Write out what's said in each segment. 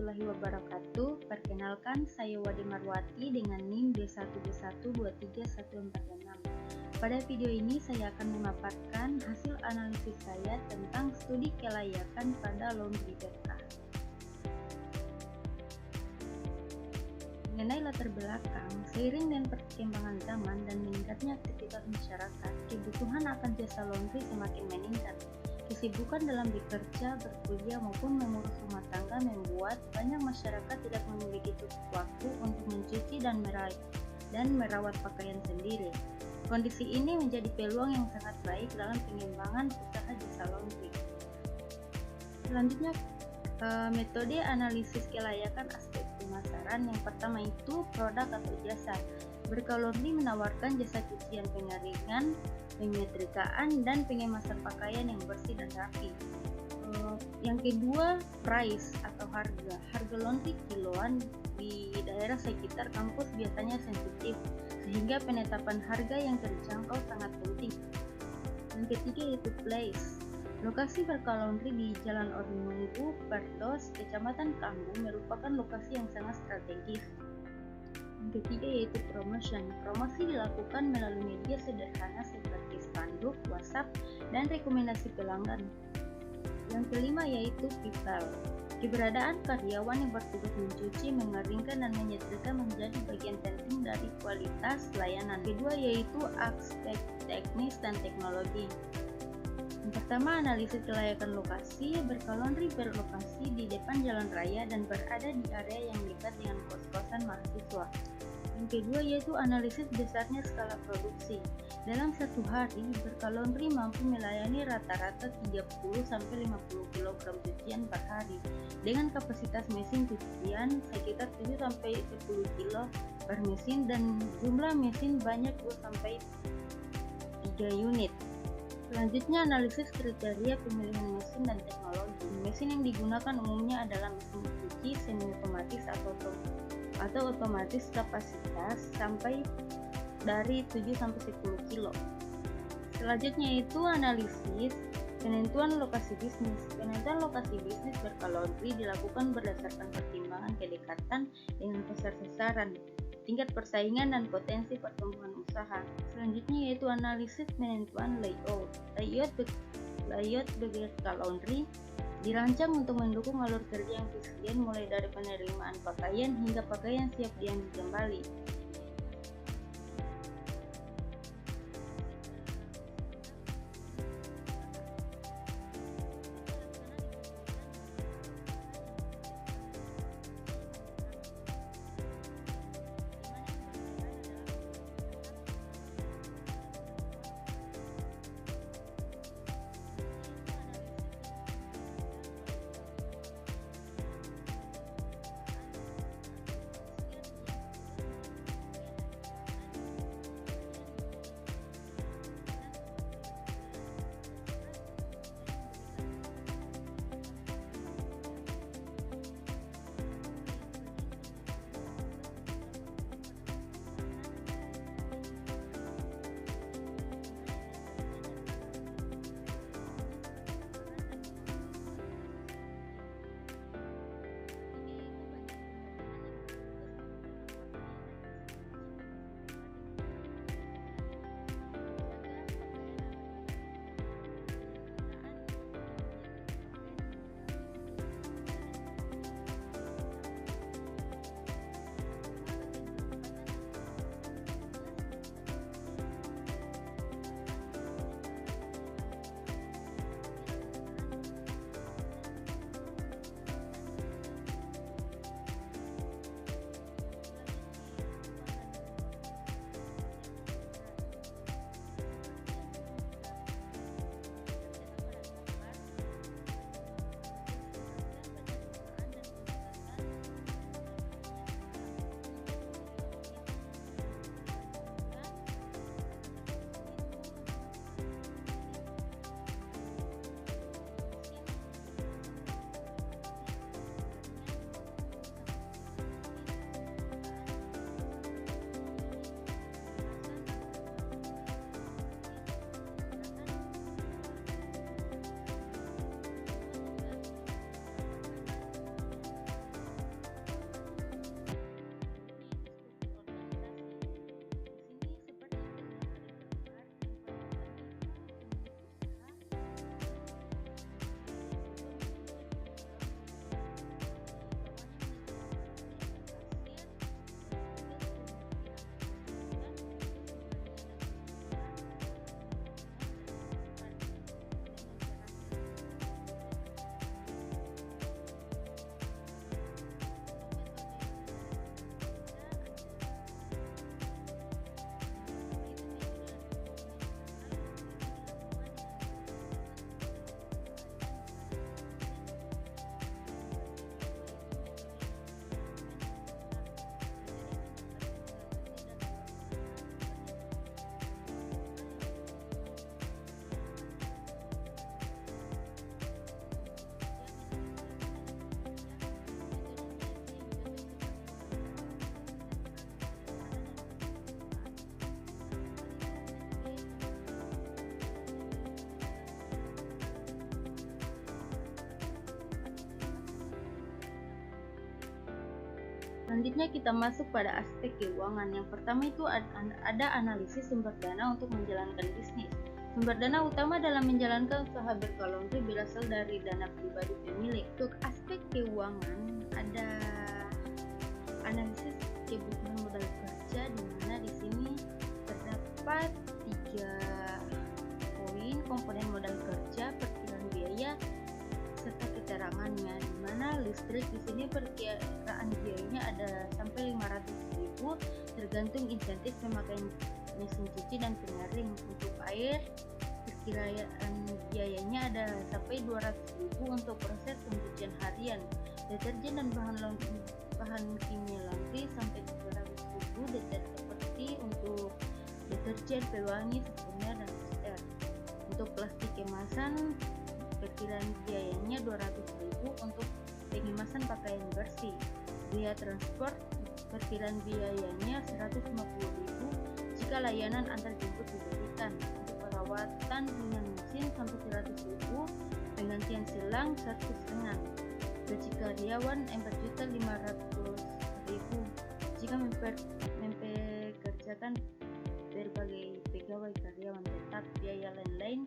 warahmatullahi wabarakatuh. Perkenalkan, saya Wadi Marwati dengan NIM D1B1231146. Pada video ini saya akan memaparkan hasil analisis saya tentang studi kelayakan pada laundry berkah. Mengenai latar belakang, seiring dengan perkembangan zaman dan meningkatnya aktivitas masyarakat, kebutuhan akan jasa laundry semakin meningkat. Kesibukan dalam bekerja, berkuliah, maupun mengurus rumah tangga membuat banyak masyarakat tidak memiliki cukup waktu untuk mencuci dan merawat pakaian sendiri. Kondisi ini menjadi peluang yang sangat baik dalam pengembangan usaha jasa laundry. Selanjutnya, metode analisis kelayakan aspek pemasaran. Yang pertama itu produk atau jasa. Berkah Laundry menawarkan jasa cucian pengeringan, penyetrikaan, dan pengemasan pakaian yang bersih dan rapi. Yang kedua, price atau harga. Harga laundry kiloan di daerah sekitar kampus biasanya sensitif, sehingga penetapan harga yang terjangkau sangat penting. Yang ketiga yaitu place. Lokasi Berkah Laundry di Jalan Ordinunggu, Perdos, Kecamatan Kambung merupakan lokasi yang sangat strategis. Yang ketiga yaitu promotion. Promosi dilakukan melalui media sederhana seperti spanduk, WhatsApp, dan rekomendasi pelanggan. Yang kelima yaitu people. Keberadaan karyawan yang bertugas mencuci, mengeringkan, dan menyetrika menjadi bagian penting dari kualitas layanan. Kedua yaitu aspek teknis dan teknologi. Yang pertama, analisis kelayakan lokasi. Berkah Laundry berlokasi di depan jalan raya dan berada di area yang dekat dengan kos-kosan mahasiswa. Yang kedua yaitu analisis besarnya skala produksi. Dalam satu hari, Berkah Laundry mampu melayani rata-rata 30-50 kg cucian per hari dengan kapasitas mesin cucian sekitar 7-10 kg per mesin dan jumlah mesin banyak 2-3 unit. Selanjutnya, analisis kriteria pemilihan mesin dan teknologi. Mesin yang digunakan umumnya adalah mesin cuci semi-otomatis atau otomatis kapasitas sampai dari 7-10 kg. Selanjutnya itu analisis penentuan lokasi bisnis. Penentuan lokasi bisnis Berkah Laundry dilakukan berdasarkan pertimbangan kedekatan dengan pasar sasaran, tingkat persaingan, dan potensi pertumbuhan usaha. Selanjutnya yaitu analisis penentuan layout. Layout Berkah Laundry dirancang untuk mendukung alur kerja yang efisien mulai dari penerimaan pakaian hingga pakaian siap diambil kembali. Selanjutnya kita masuk pada aspek keuangan. Yang pertama itu ada analisis sumber dana untuk menjalankan bisnis. Sumber dana utama dalam menjalankan usaha BK Laundry berasal dari dana pribadi pemilik. Untuk aspek keuangan ada analisis kebutuhan modal kerja, di mana di sini terdapat 3 poin komponen modal kerja, perkiraan biaya, serta keterangannya, di mana listrik di sini perkiraan biayanya ada sampai 500.000 tergantung insentif pemakaian mesin cuci dan pengering. Untuk air perkiraan biayanya ada sampai 200.000 untuk proses pencucian harian. Deterjen dan bahan kimia laundry sampai 300.000 seperti untuk deterjen, pewangi, sebenarnya dan suster. Untuk plastik kemasan perkiraan biayanya 200.000 untuk pengemasan pakaian bersih. Biaya transport perkiraan biayanya 150.000 jika layanan antar jemput diberikan. Untuk perawatan dengan mesin sampai 100.000, penggantian selang 1,5. Gaji karyawan 4.500.000 jika mempekerjakan berbagai pegawai karyawan tetap. Biaya lain-lain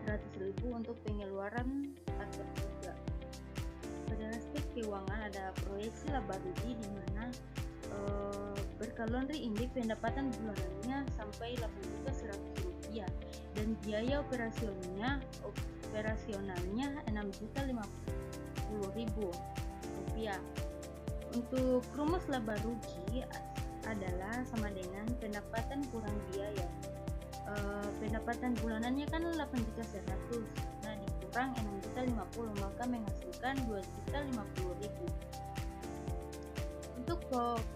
100.000 untuk pengeluaran kantor juga. Pada aspek keuangan ada proyeksi laba rugi, di mana BK Laundry Indik pendapatan bulanannya sampai 8.100.000 rupiah dan biaya operasionalnya 6.050.000 rupiah. Untuk rumus laba rugi adalah sama dengan pendapatan kurang biaya. Pendapatan bulanannya kan 8.100.000, nah dikurang 6.050.000 maka menghasilkan 2.050.000. Untuk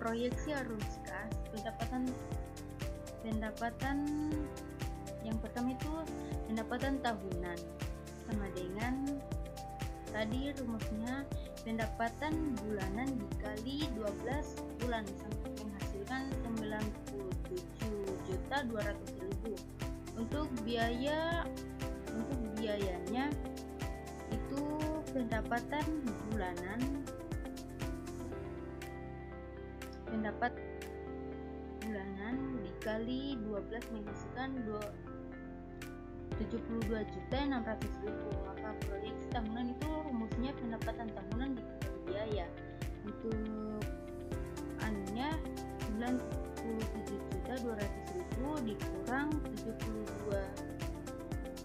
proyeksi arus kas, pendapatan yang pertama itu pendapatan tahunan, sama dengan tadi rumusnya pendapatan bulanan dikali 12 bulan sampai menghasilkan 97.200.000. Untuk biayanya itu pendapat bulanan dikali 12 menghasilkan 72.600.000, maka proyeksi tahunan itu rumusnya pendapatan tahunan dikali biaya. Untuk anunya 97.200.000 dikurang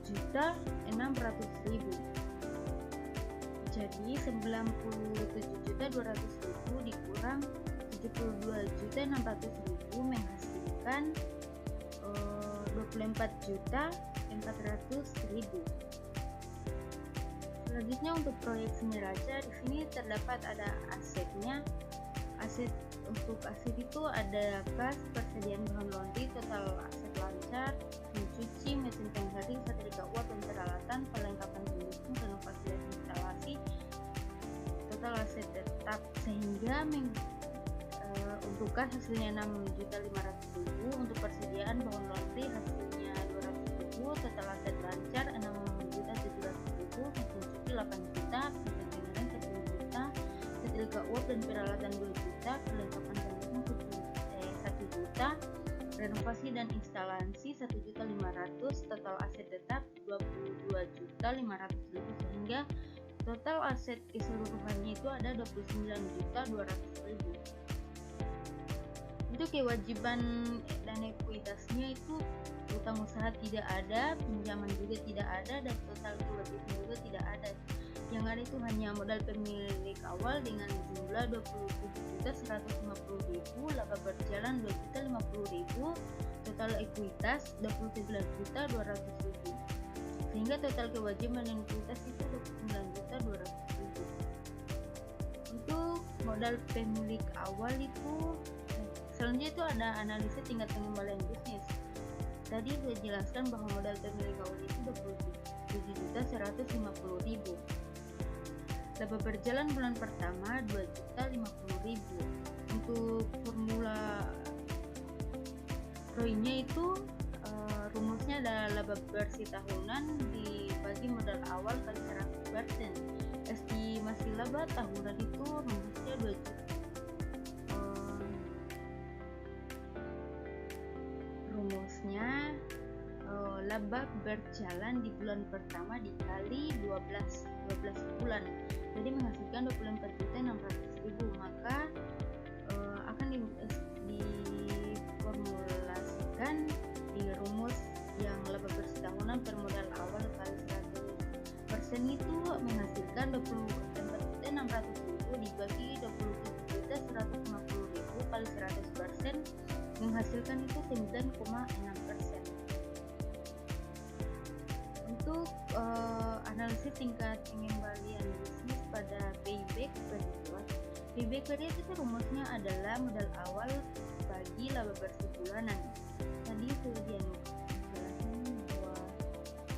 72.600.000, jadi 97.200.000 dikurang 72.600.000 menghasilkan 24.400.000. Selanjutnya untuk proyeksi neraca, di sini terdapat ada asetnya. Untuk aset itu ada kas, persediaan bahan laundry, total aset lancar, mesin cuci, mesin pengering, setrika uap dan peralatan, perlengkapan pendukung, renovasi dan instalasi, total aset tetap. Sehingga untuk kas hasilnya 6.500.000, untuk persediaan bahan laundry hasilnya 200.000, total aset lancar 6.700.000, mesin cuci 8 juta, mesin pengering 10 juta, setrika uap dan peralatan 2 juta, perlengkapan pendukung 1 juta, renovasi dan instalasi 1.500.000, total aset tetap 22.500.000, sehingga total aset keseluruhannya itu ada 29.200.000. Untuk kewajiban dan ekuitasnya itu utang usaha tidak ada, pinjaman juga tidak ada, dan total kewajiban juga tidak ada. Yang ada itu hanya modal pemilik awal dengan jumlah 27.150.000, laba berjalan 2.050.000, total ekuitas 29.200.000, sehingga total kewajiban dan ekuitas itu 29.200.000. Untuk modal pemilik awal itu selanjutnya itu ada analisis tingkat pengembalian bisnis. Tadi sudah jelaskan bahwa modal pemilik awal itu 27.150.000. Laba berjalan bulan pertama 2.050.000. Untuk formula ROI-nya itu rumusnya adalah laba bersih tahunan dibagi modal awal kali 100%. Estimasi laba tahunan itu rumusnya laba berjalan di bulan pertama dikali 12 bulan, jadi menghasilkan 24.600.000. Maka akan diformulasikan di rumus yang laba bersih tahunan per modal awal kali 100% itu menghasilkan 24.600.000 dibagi 27.150.000 kali 100% menghasilkan itu 9,6%. Untuk analisis tingkat pengembalian bisnis pada payback period. Payback period itu rumusnya adalah modal awal bagi laba bersih bulanan. Tadi sudah dijelasin bahwa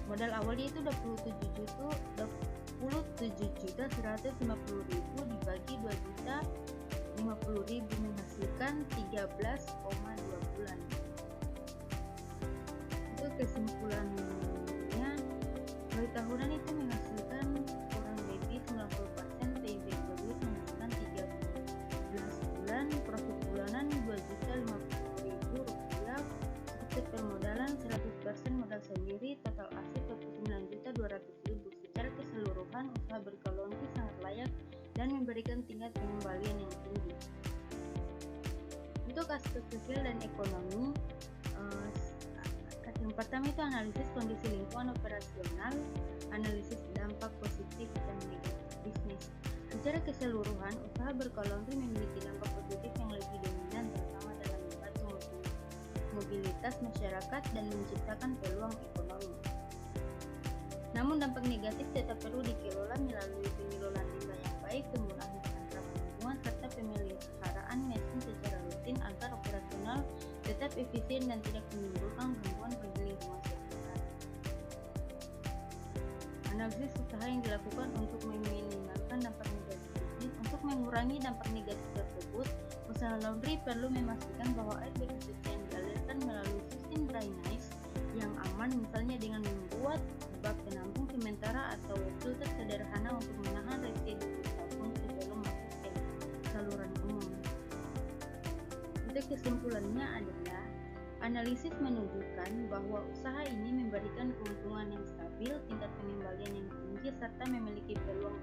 modal awalnya itu 27.150.000 dibagi 2.050.000 menghasilkan 13,2 bulan. Untuk kesimpulannya, proyek tahunan itu menghasilkan kurang lebih 90% payback period menghasilkan 13 bulan, profit bulanan 2.050.000 rupiah, untuk permodalan 100% modal sendiri, total aset 29.200.000. Secara keseluruhan usaha berkelonti sangat layak dan memberikan tingkat pengembalian yang tinggi. Untuk aspek sosial dan ekonomi, yang pertama itu analisis kondisi lingkungan operasional, analisis dampak positif dan negatif bisnis. Secara keseluruhan, usaha berkelonti memiliki dampak positif yang lebih dominan, terutama dalam membantu mobilitas masyarakat dan menciptakan peluang ekonomi. Namun dampak negatif tetap perlu dikelola melalui pengelolaan limbah yang baik, penggunaan bahan lingkungan, serta pemeliharaan mesin secara rutin agar operasional tetap efisien dan tidak menimbulkan gangguan bagi lingkungan sekitar. Analisis usaha yang dilakukan untuk meminimalkan dampak negatif bisnis. Untuk mengurangi dampak negatif tersebut, usaha laundry perlu memastikan bahwa air bersih yang dialirkan melalui sistem drainase yang aman, misalnya dengan membuat bak penampung sementara atau filter sederhana untuk menahan residu sabun sebelum masuk ke saluran umum. Untuk kesimpulannya adalah, analisis menunjukkan bahwa usaha ini memberikan keuntungan yang stabil, tingkat pengembalian yang tinggi, serta memiliki peluang